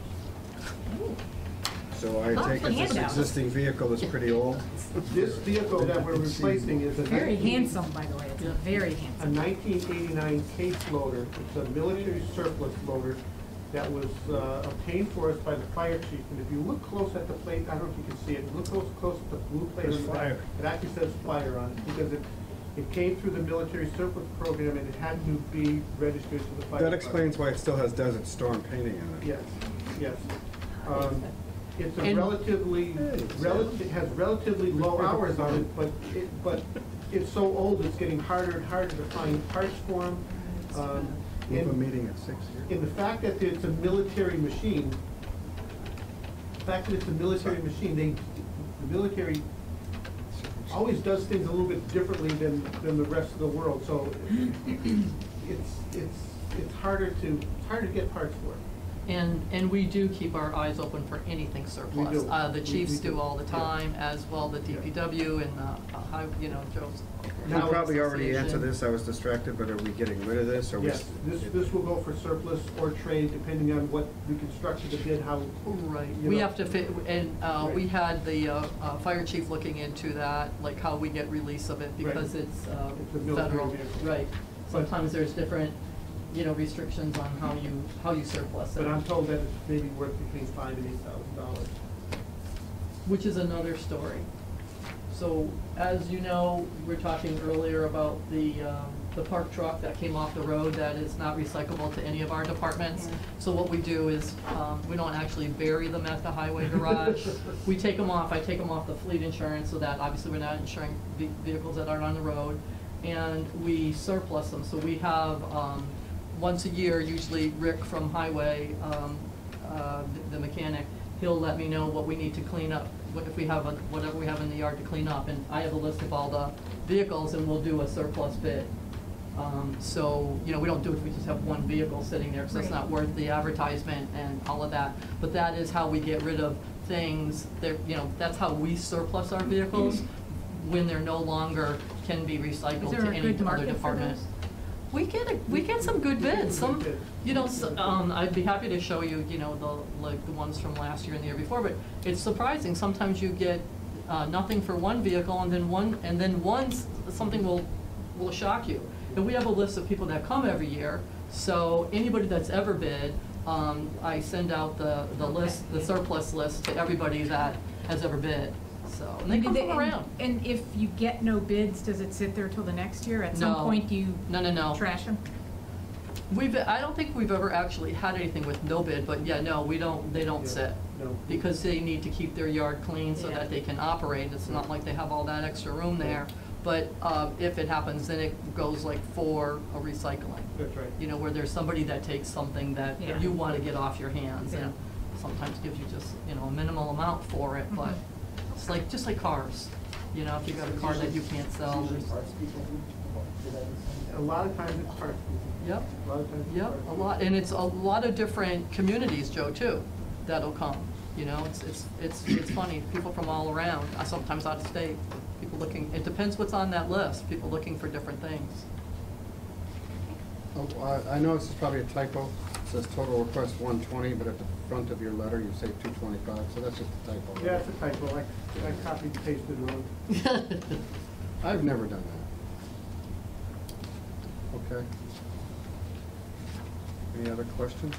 So I Lots take of it this handouts. existing vehicle is pretty old? This vehicle that we're replacing is a Very handsome, by the way, it's Yeah. very a handsome. 1989 case loader. It's a military surplus loader that was obtained for us by the fire chief. And if you look close at the plate, I don't know if you can see it, look close at the blue plate. There's on the back. fire. It actually says fire on it because it came through the military surplus program and it had to be registered to the fire. That department. explains why it still has Desert Storm painting on it. Yes, yes. It's a And- it has relatively low hours on it, but it's so old, it's getting harder and harder to find parts for them. We have a meeting at 6 here. In the fact that it's a military machine, the military always does things a little bit differently than the rest of the world, so it's harder to get parts for it. And we do keep our eyes open for anything surplus. do. The chiefs We do. do all the Yeah. time, as well the DPW and Joe's. You Now- probably already answered Association. this, I was distracted, but are we getting rid of this, or we? Yes, this will go for surplus or trade, depending on what we constructed the bid, how. Right, you we know. have to fit, and we Right. had the fire chief looking into that, like how we get release of it, because Right. it's It's a military federal. vehicle. Right, sometimes there's different, restrictions on how you surplus it. But I'm told that it's maybe worth between $5,000 and $8,000. Which is another story. So, as you know, we were talking earlier about the the park truck that came off the road that is not recyclable to any of our departments. So what we do is, we don't actually bury them at the highway garage. We take them off, I take them off the fleet insurance so that obviously we're not insuring vehicles that aren't on the road. And we surplus them, so we have, once a year, usually Rick from Highway, the mechanic, he'll let me know what we need to clean up, if we have, whatever we have in the yard to clean up, and I have a list of all the vehicles, and we'll do a surplus bid. So, you know, we don't do it if we just have one vehicle sitting there, because that's not worth the advertisement and all of that. But that is how we get rid of things, that, you know, that's how we surplus our vehicles, when they're no longer can be recycled to any other department. We get some good bids, some, you know, I'd be happy to show you, you know, the ones from last year and the year before, but it's surprising, sometimes you get, nothing for one vehicle, and then something will shock you. And we have a list of people that come every year, so anybody that's ever bid, I send out the list, the surplus list to everybody that has ever bid. So, and they come from around. And if you get no bids, does it sit there till the next year? At some point, do you trash them? I don't think we've ever actually had anything with no bid, but yeah, no, they don't sit. No. Because they need to keep their yard clean so that they can operate. It's not like they have all that extra room there. But if it happens, then it goes like for a recycling. That's right. You know, where there's somebody that takes something that you want to get off your hands, Yeah. and sometimes gives you just, you know, a minimal amount for it, but it's like, just like cars. You know, if you got a car that you can't sell, there's. A lot of times it's parts. Yep. A lot of times it's Yep, parts. a lot, and it's a lot of different communities, Joe, too, that'll come. You know, it's funny, people from all around, sometimes out of state, people looking, it depends what's on that list, people looking for different things. Oh, I know this is probably a typo. It says total request 120, but at the front of your letter, you say 225, so that's just a typo. Yeah, it's a typo, I copied and pasted wrong. I've never done that. Okay. Any other questions?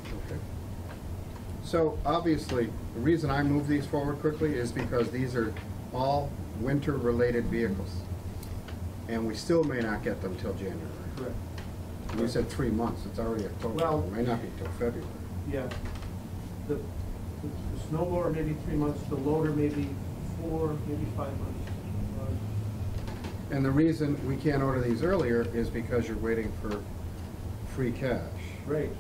Okay. So obviously, the reason I move these forward quickly is because these are all winter-related vehicles. And we still may not get them till January. Correct. You said 3 months, it's already October, Well- it may not be till February. Yeah. The snow blower maybe 3 months, the loader maybe 4, maybe 5 months. And the reason we can't order these earlier is because you're waiting for free cash. Right.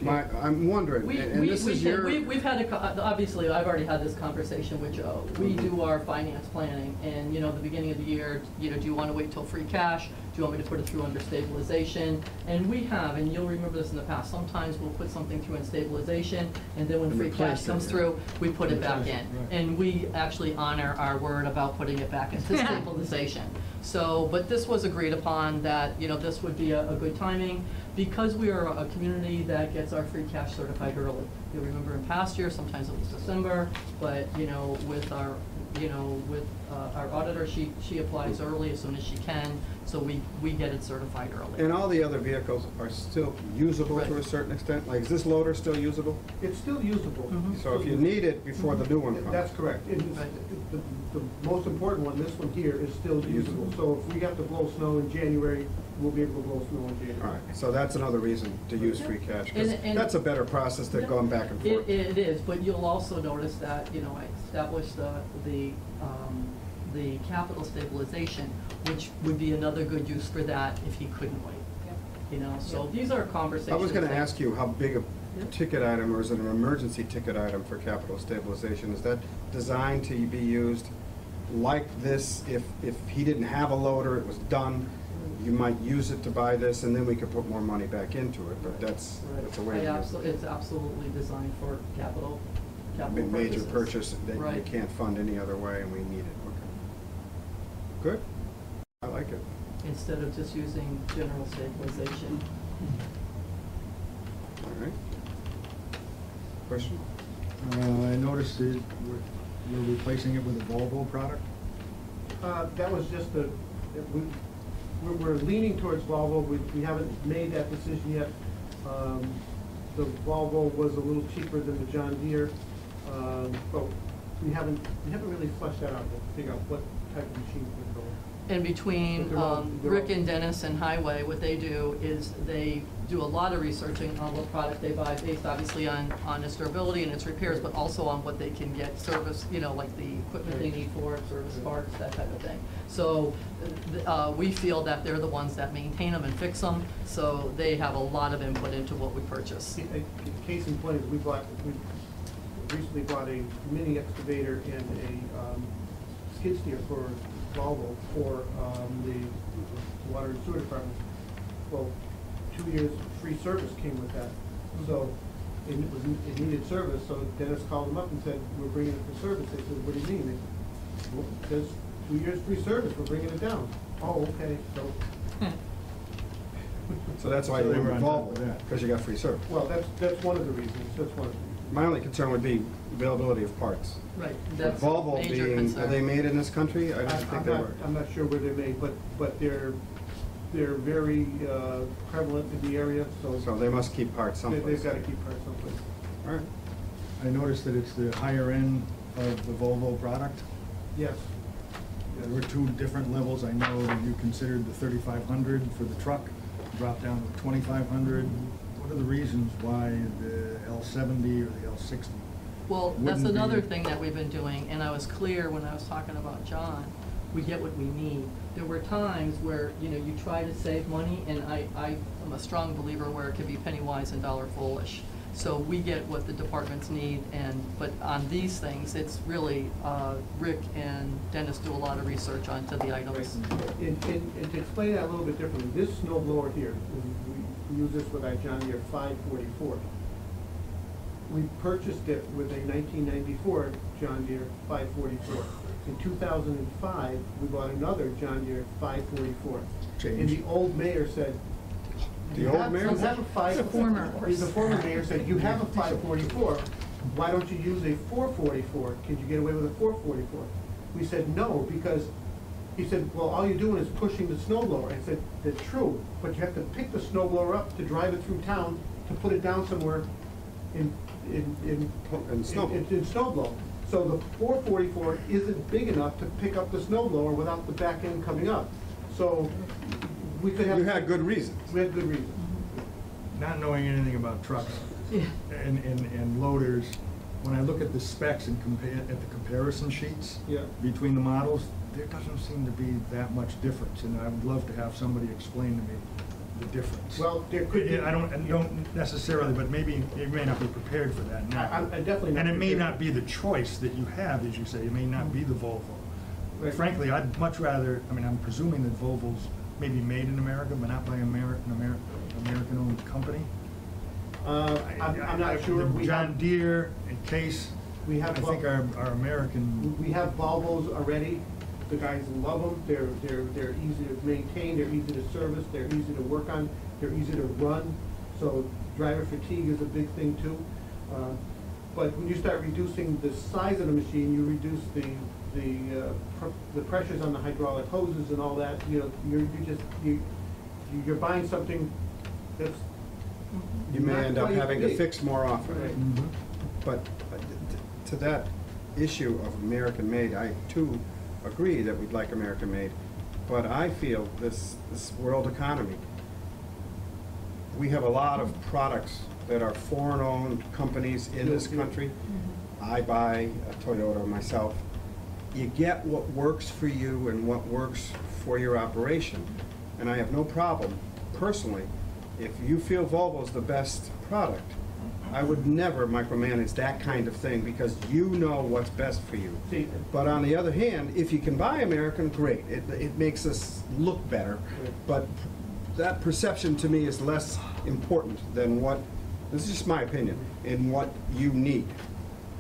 I'm wondering, and this is your... We've had, obviously, I've already had this conversation with Joe. We do our finance planning, and, you know, the beginning of the year, you know, do you want to wait till free cash? Do you want me to put it through under stabilization? And we have, and you'll remember this in the past, sometimes we'll put something through in stabilization, and then when free cash comes through, we put it back in. And we actually honor our word about putting it back into stabilization. So, but this was agreed upon that, you know, this would be a good timing, because we are a community that gets our free cash certified early. You'll remember in past years, sometimes it was December, but, you know, with our, our auditor, she applies early as soon as she can, so we get it certified early. And all the other vehicles are still usable to a Right. certain extent? Like, is this loader still usable? It's still usable. Mhm. So if you need it before the new one comes? That's correct. The most important one, this one here, is still usable. So if we have to blow snow in January, we'll be able to blow snow in January. All right, so that's another reason to use free cash, because And- that's a better process than going back and forth. It is, but you'll also notice that, you know, I established the capital stabilization, which would be another good use for that if he couldn't wait. You know, so these are conversations. I was gonna that- ask you how big a Yeah. ticket item, or is it an emergency ticket item for capital stabilization? Is that designed to be used like this, if he didn't have a loader, it was done, you might use it to buy this, and then we could put more money back into it, but that's a way to use it. It's absolutely designed for capital Big major purposes. purchase that you Right. can't fund any other way, and we need it, okay. Good, I like it. Instead of just using general stabilization. All right. Question? I noticed that we're replacing it with a Volvo product. That was just we're leaning towards Volvo. We haven't made that decision yet. The Volvo was a little cheaper than the John Deere, but we haven't really fleshed that out to figure out what type of machines would go. And between But they're all- Rick and Dennis and Highway, what they do is they do a lot of researching on what product they buy, based obviously on its durability and its repairs, but also on what they can get service, you know, like the equipment they need for it, service parts, that type of thing. So we feel that they're the ones that maintain them and fix them, so they have a lot of input into what we purchase. Case in point, is we recently bought a mini excavator and a skid steer for Volvo for the water and sewer department. Well, 2 years free service came with that. So it needed service, so Dennis called them up and said, we're bringing it for service. They said, what do you mean? They said, well, there's 2 years free service, we're bringing it down. Oh, okay, so. So that's why So you they were were on top involved of with that. that, because you got free service. Well, that's one of the reasons, that's one of the reasons. My only concern would be availability of parts. Right, With that's Volvo major being, concern. are they made in this country? I don't think they were. I'm not sure where they're made, but they're very prevalent in the area, so. So they must keep parts someplace. They've got to keep parts someplace. All right. I noticed that it's the higher end of the Volvo product. Yes. There were two different levels. I know that you considered the 3,500 for the truck, dropped down to 2,500. What are the reasons why the L70 or the L60? Well, that's wouldn't another be- thing that we've been doing, and I was clear when I was talking about John, we get what we need. There were times where, you know, you try to save money, and I am a strong believer where it can be penny wise and dollar foolish. So we get what the departments need, but on these things, it's really, Rick and Dennis do a lot of research onto the items. And to explain that a little bit differently, this snow blower here, we use this with our John Deere 544. We purchased it with a 1994 John Deere 544. In 2005, we bought another John Deere 544. Change. And the old mayor said, The you old have, mayor? you have a The former. The former mayor said, you have a 544, why don't you use a 444? Could you get away with a 444? We said, no, because, he said, well, all you're doing is pushing the snow blower. I said, that's true, but you have to pick the snow blower up to drive it through town, to put it down somewhere in snow blow. So the 444 isn't big enough to pick up the snow blower without the back end coming up. So we could have. You had good reasons. We had good reasons. Not knowing anything about trucks Yeah. and loaders, when I look at the specs and compare, at the comparison sheets Yeah. between the models, there doesn't seem to be that much difference, and I would love to have somebody explain to me the difference. Well, there could be. I don't necessarily, but maybe you may not be prepared for that now. I definitely not And it may prepared. not be the choice that you have, as you say, it may not be the Volvo. Right. Frankly, I'd much rather, I mean, I'm presuming that Volvo's maybe made in America, but not by an American-owned company. I'm not sure. We John have, Deere and Case, we I have, think are American. we have Volvos already. The guys love them. They're easy to maintain. They're easy to service. They're easy to work on. They're easy to run. So driver fatigue is a big thing too. But when you start reducing the size of the machine, you reduce the pressures on the hydraulic hoses and all that. You know, you're buying something that's. You may not end up quite having to big. fix more often. Right. Mhm. But to that issue of American-made, I too agree that we'd like American-made. But I feel this world economy, we have a lot of products that are foreign-owned companies in this country. I buy a Toyota myself. You get what works for you and what works for your operation. And I have no problem, personally, if you feel Volvo's the best product, I would never micromanage that kind of thing because you know what's best for you. See, But on the other hand, if you can buy American, great. It makes us look better. But that perception to me is less important than what, this is just my opinion, in what you need.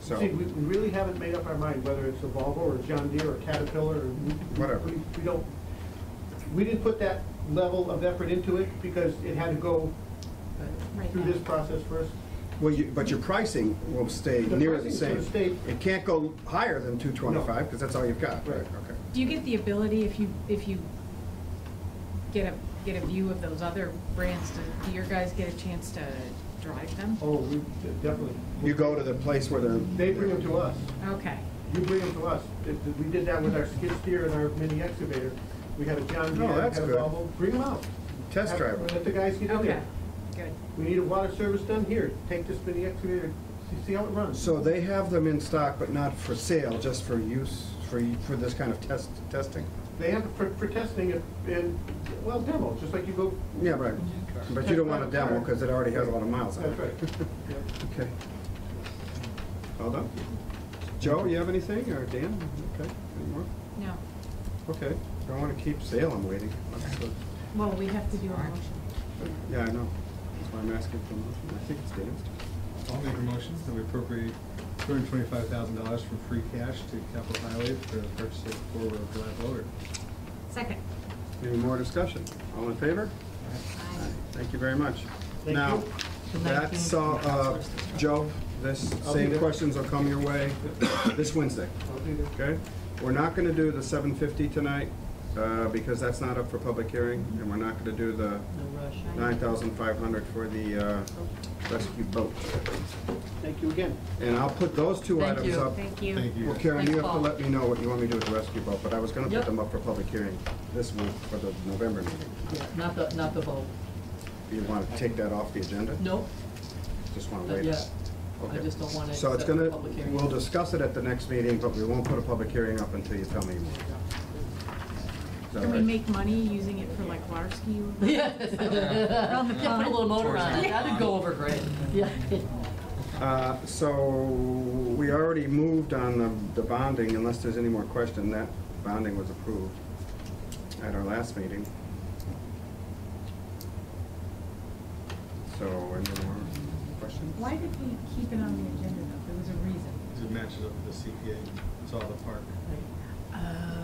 So, see, we really haven't made up our mind whether it's a Volvo or a John Deere or Caterpillar or. Whatever. We don't, we didn't put that level of effort into it because it had to go Right through now. this process first. well, but your pricing will stay The near the pricing's same. gonna stay- It can't go higher than 225 because that's all you've got. Right. Okay. Do you get the ability, if you get a view of those other brands, do your guys get a chance to drive them? Oh, we definitely. You go to the place where they're. They bring them to us. Okay. you bring them to us. We did that with our skid steer and our mini excavator. We had a John Deere, Oh, that's had a good. Volvo, bring them out. Test drive 'em. Let the guys get in Okay, there. good. We need a water service done here, take this mini excavator, see how it runs. So they have them in stock, but not for sale, just for use, for this kind of testing? They have it for testing and, well, demo, just like you go. Yeah, right. But you don't want a demo because it already has a lot of miles on it. That's right. Yep. Okay. All done? Joe, you have anything, or Dan? Okay, any more? No. Okay, I don't want to keep Salem waiting. Well, we have to do a motion. Yeah, I know. That's why I'm asking for a motion. I think it's Dan's. I'll make a motion that we appropriate $225,000 from free cash to capital highway for the purchase of a four-wheel drive loader. Second. Any more discussion? All in favor? Aye. Thank you very much. Thank Now, you. The that's, 19th. Joe, this I'll be same there. questions will come your way this Wednesday, I'll do that. okay? We're not gonna do the 750 tonight, because that's not up for public hearing, and we're not gonna do the No rush. 9,500 for the, rescue boat. Thank you again. And I'll put those two Thank items you. up. Thank you. Thank you. Well, Karen, Thanks, you have to Paul. let me know what you want me to do with the rescue boat, but I was gonna put Yep. them up for public hearing this week for the November meeting. Yeah, not the vote. You wanna take that off the agenda? Nope, Just wanna not wait? yet. I Okay. just don't want to So it's set the gonna, public hearing. we'll discuss it at the next meeting, but we won't put a public hearing up until you tell me more. Is that Can we right? make money using it for like water ski? Yeah. Around the Yeah, put a little motor on it, Yeah. that'd go over great, yeah. So we already moved on the bonding, unless there's any more question. That bonding was approved at our last meeting. So any more questions? Why did we keep it on the agenda though? There was a reason. Because it matches up with the CPA. It's all the park.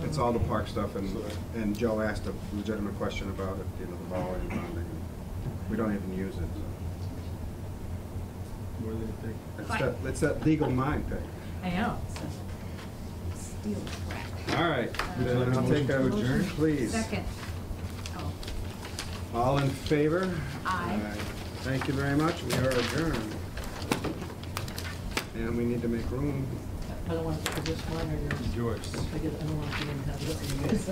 It's all the park stuff, and Joe asked a legitimate question about it, you know, the volume bonding. We don't even use it, so. More than you think. It's that legal mind thing. I know. Steel crap. All right, Would you like then a I'll take motion to adjourn? please. Second. Oh. All in favor? Aye. Thank you very much, we are adjourned. And we need to make room. I don't want to put this one or yours. George. I don't want to have this in yours.